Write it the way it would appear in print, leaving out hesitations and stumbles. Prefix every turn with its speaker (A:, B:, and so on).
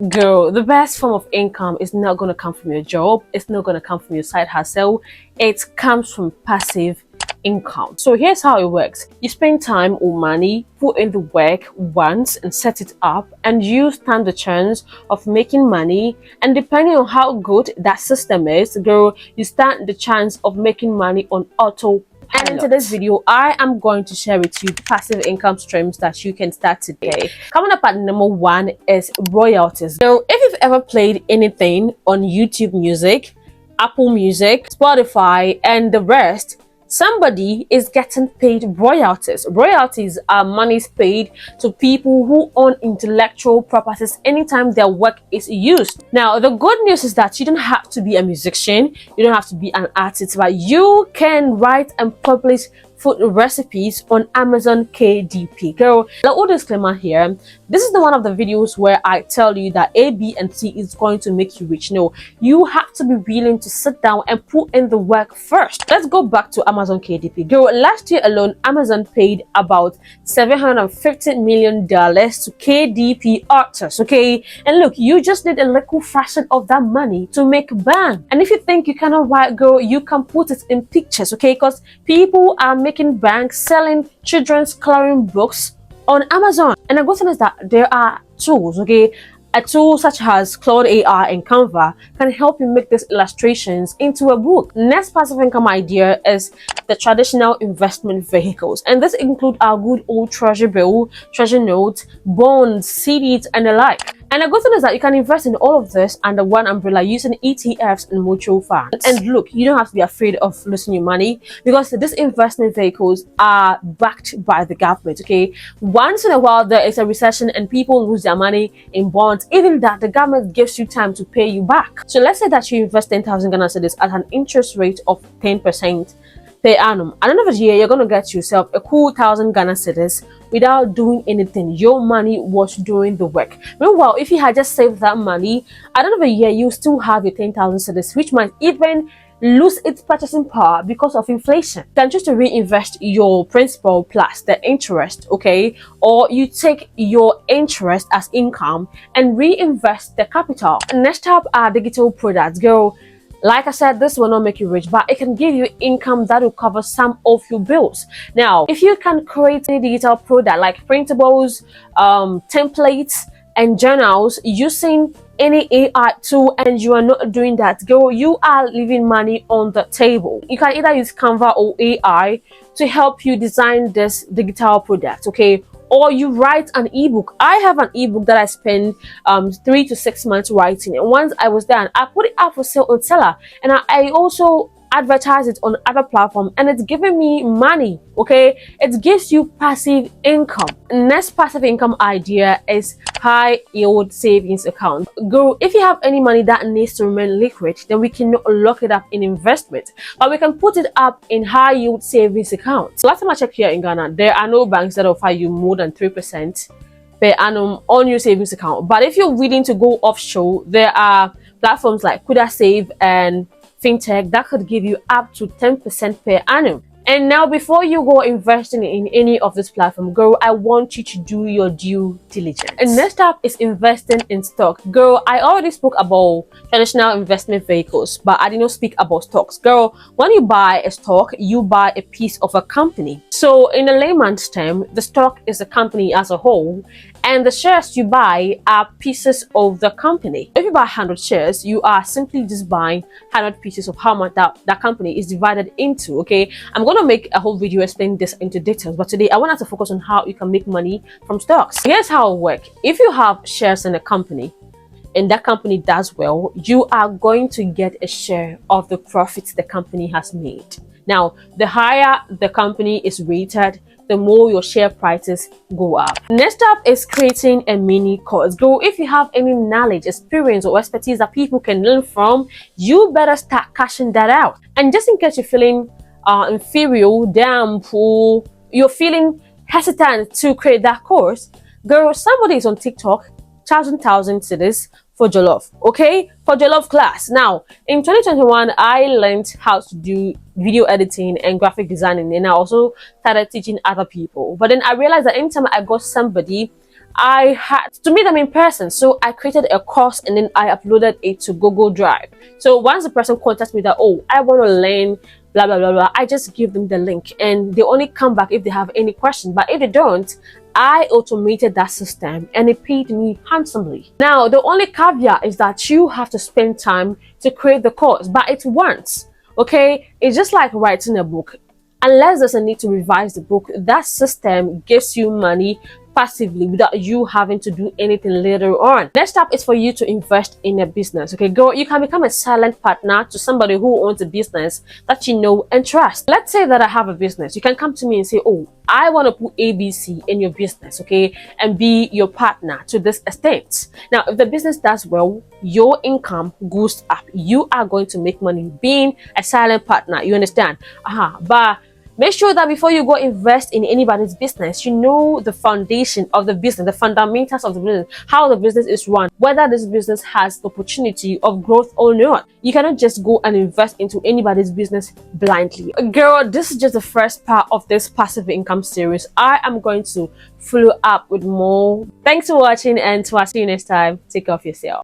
A: Girl, the best form of income is not going to come from your job. It's not going to come from your side hustle. It comes from passive income. So here's how it works. You spend time or money, put in the work once and set it up, and you stand the chance of making money. And depending on how good that system is, girl, you stand the chance of making money on auto. And in today's video, I am going to share with you passive income streams that you can start today. Coming up at number one is royalties. So if you've ever played anything on YouTube Music, Apple Music, Spotify, and the rest, somebody is getting paid royalties. Royalties are monies paid to people who own intellectual properties anytime their work is used. Now, the good news is that you don't have to be a musician, you don't have to be an artist, but you can write and publish food recipes on Amazon KDP. Girl, a little disclaimer here. This is the one of the videos where I tell you that A, B, and C is going to make you rich. No, you have to be willing to sit down and put in the work first. Let's go back to Amazon KDP. Girl, last year alone, Amazon paid about $750 million to KDP artists, okay? And look, you just need a little fraction of that money to make bang. And if you think you cannot write, girl, you can put it in pictures, okay? Because people are making bank selling children's coloring books on Amazon. And the good thing is that there are tools, okay? A tool such as Claude AI and Canva can help you make these illustrations into a book. Next passive income idea is the traditional investment vehicles. And this include our good old treasury bill, treasury notes, bonds, CDs, and the like. And the good thing is that you can invest in all of this under one umbrella using ETFs and mutual funds. And look, you don't have to be afraid of losing your money because these investment vehicles are backed by the government, okay? Once in a while, there is a recession and people lose their money in bonds. Even that, the government gives you time to pay you back. So let's say that you invest 10,000 Ghana cedis at an interest rate of 10% per annum. At the end of the year, you're going to get yourself a cool 1,000 Ghana cedis without doing anything. Your money was doing the work. Meanwhile, if you had just saved that money, at the end of the year, you still have your 10,000 cedis, which might even lose its purchasing power because of inflation. You can choose to reinvest your principal plus the interest, okay? Or you take your interest as income and reinvest the capital. Next up are digital products. Girl, like I said, this will not make you rich, but it can give you income that will cover some of your bills. Now, if you can create a digital product like printables, templates, and journals using any AI tool and you are not doing that, girl, you are leaving money on the table. You can either use Canva or AI to help you design this digital product, okay? Or you write an ebook. I have an ebook that I spent 3 to 6 months writing, and once I was done, I put it out for sale on Seller, and I also advertise it on other platforms, and it's giving me money, okay? It gives you passive income. Next passive income idea is high yield savings account. Girl, if you have any money that needs to remain liquid, then we can lock it up in investment, but we can put it up in high yield savings account. So last time I checked here in Ghana, there are no banks that offer you more than 3% per annum on your savings account. But if you're willing to go offshore, there are platforms like Kuda Save and Fintech that could give you up to 10% per annum. And now, before you go investing in any of this platform, girl, I want you to do your due diligence. And next up is investing in stock. Girl, I already spoke about traditional investment vehicles, but I did not speak about stocks. Girl, when you buy a stock, you buy a piece of a company. So in a layman's term, the stock is a company as a whole, and the shares you buy are pieces of the company. If you buy 100 shares, you are simply just buying 100 pieces of how much that company is divided into, okay? I'm going to make a whole video explaining this into details, but today I want us to focus on how you can make money from stocks. Here's how it works. If you have shares in a company and that company does well, you are going to get a share of the profits the company has made. Now, the higher the company is rated, the more your share prices go up. Next up is creating a mini course. Girl, if you have any knowledge, experience, or expertise that people can learn from, you better start cashing that out. And just in case you're feeling inferior, damn, poor, you're feeling hesitant to create that course, girl, somebody is on TikTok charging 1,000 cedis for jollof, okay? For jollof class. Now, in 2021, I learned how to do video editing and graphic designing, and I also started teaching other people. But then I realized that anytime I got somebody I had to meet them in person. So I created a course and then I uploaded it to Google Drive. So once the person contacts me that, oh, I want to learn blah blah blah blah, I just give them the link and they only come back if they have any question. But if they don't, I automated that system and it paid me handsomely. Now, the only caveat is that you have to spend time to create the course, but it once. Okay, it's just like writing a book. Unless there's a need to revise the book, that system gives you money passively without you having to do anything later on. Next up is for you to invest in a business. Okay, girl, you can become a silent partner to somebody who owns a business that you know and trust. Let's say that I have a business. You can come to me and say, oh, I want to put ABC in your business, okay, and be your partner to this extent. Now, if the business does well, your income goes up. You are going to make money being a silent partner. You understand? But make sure that before you go invest in anybody's business, you know the foundation of the business, the fundamentals of the business, how the business is run, whether this business has the opportunity of growth or not. You cannot just go and invest into anybody's business blindly. Girl, this is just the first part of this passive income series. I am going to follow up with more. Thanks for watching and to see you next time. Take care of yourself.